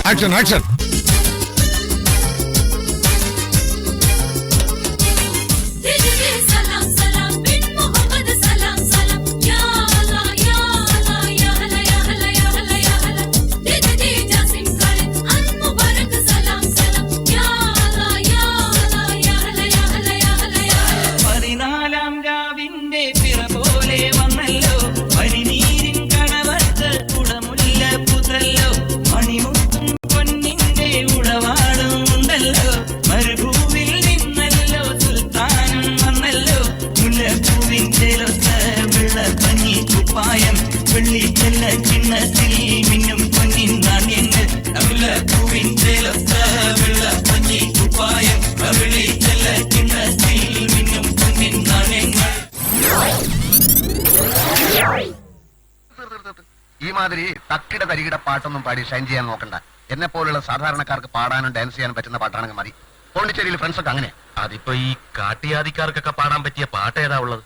Action, action. ഈ മാതിരി തക്കിട തരികിട പാട്ടൊന്നും പാടി ഷൈൻ ചെയ്യാൻ നോക്കണ്ട. എന്നെ പോലുള്ള സാധാരണക്കാർക്ക് പാടാനും ഡാൻസ് ചെയ്യാനും പറ്റുന്ന പാട്ടാണെങ്കിൽ മതി. പോണ്ടിച്ചേരിയിൽ ഫ്രണ്ട്സ് ഒക്കെ അങ്ങനെ. അതിപ്പോ ഈ കാട്ടിയാദിക്കാർക്കൊക്കെ പാടാൻ പറ്റിയ പാട്ട് ഏതാ ഉള്ളത്?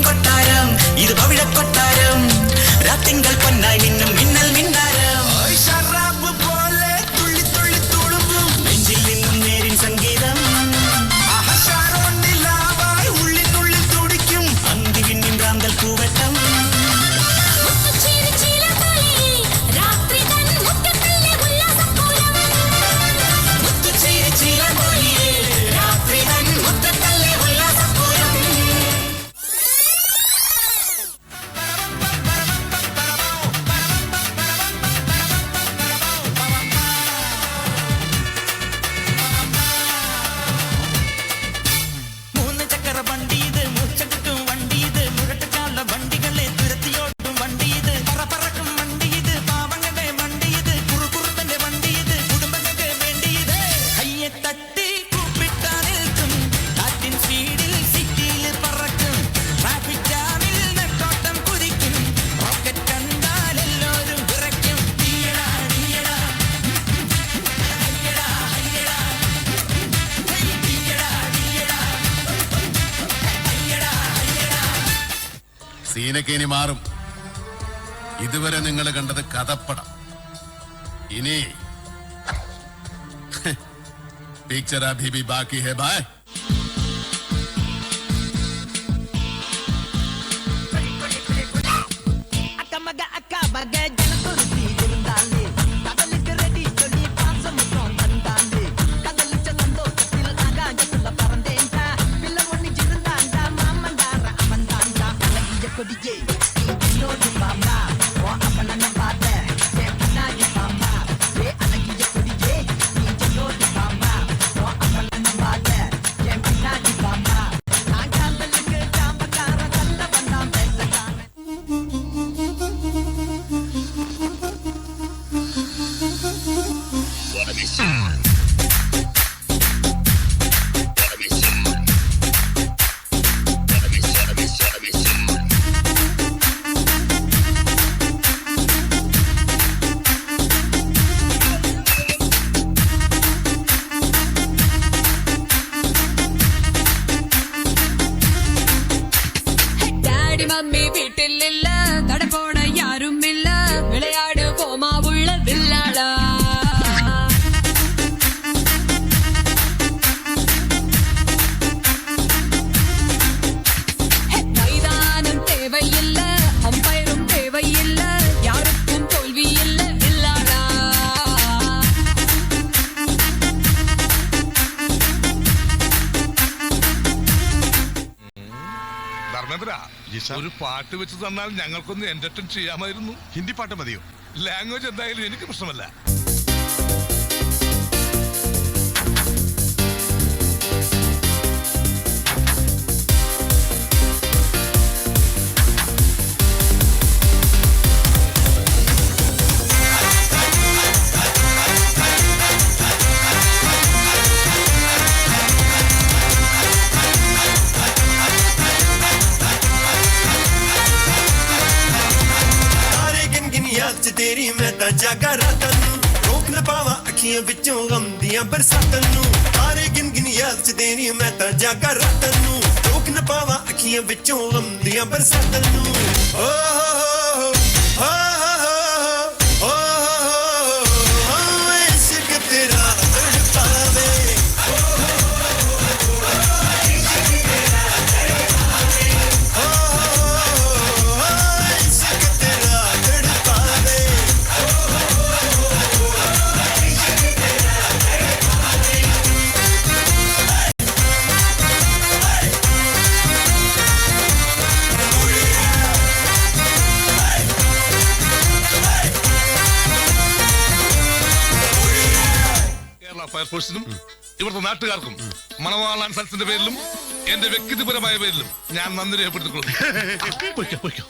കൊട്ടാരം ഇത് പവിഴക്കൊട്ടാരം രാത്തിങ്കൾ പൊന്നായി മിന്നും മിന്നൽ മിന്നാരം പോലെ തുള്ളി തുള്ളി തുളുമ്പും നെഞ്ചിൽ നിന്നും നേരിൻ സംഗീതം ഉള്ളിനുള്ളിൽ തുടിക്കും അന്തിവിന്നിൻ റാന്തൽ പൂവട്ടം സീനൊക്കെ ഇനി മാറും. ഇതുവരെ നിങ്ങൾ കണ്ടത് കഥപ്പടം. ഇനി പിക്ചർ അഭി ഭി ബാക്കി ഹെ ഭായ്. ഒരു പാട്ട് വെച്ച് തന്നാൽ ഞങ്ങൾക്കൊന്ന് എന്റർടൈൻ ചെയ്യാമായിരുന്നു. ഹിന്ദി പാട്ട് മതിയോ? ലാംഗ്വേജ് എന്തായാലും എനിക്ക് പ്രശ്നമല്ല. तेरी मैं ता जागा रातां नूं रोक न पावा अखियां विचों गम दियां बरसातां नूं तारे गिन गिन याद च तेरी मैं ता जागा रातां नूं रोक न पावा अखियां विचों गम दियां बरसातां नूं ओ हो हो हो हो इश्क तेरा तड़पावे ഫയർഫോഴ്സിനും ഇവിടുത്തെ നാട്ടുകാർക്കും മണവാളാൻ സ്ഥലത്തിന്റെ പേരിലും എന്റെ വ്യക്തിപരമായ പേരിലും ഞാൻ നന്ദി രേഖപ്പെടുത്തിക്കൊള്ളുന്നു.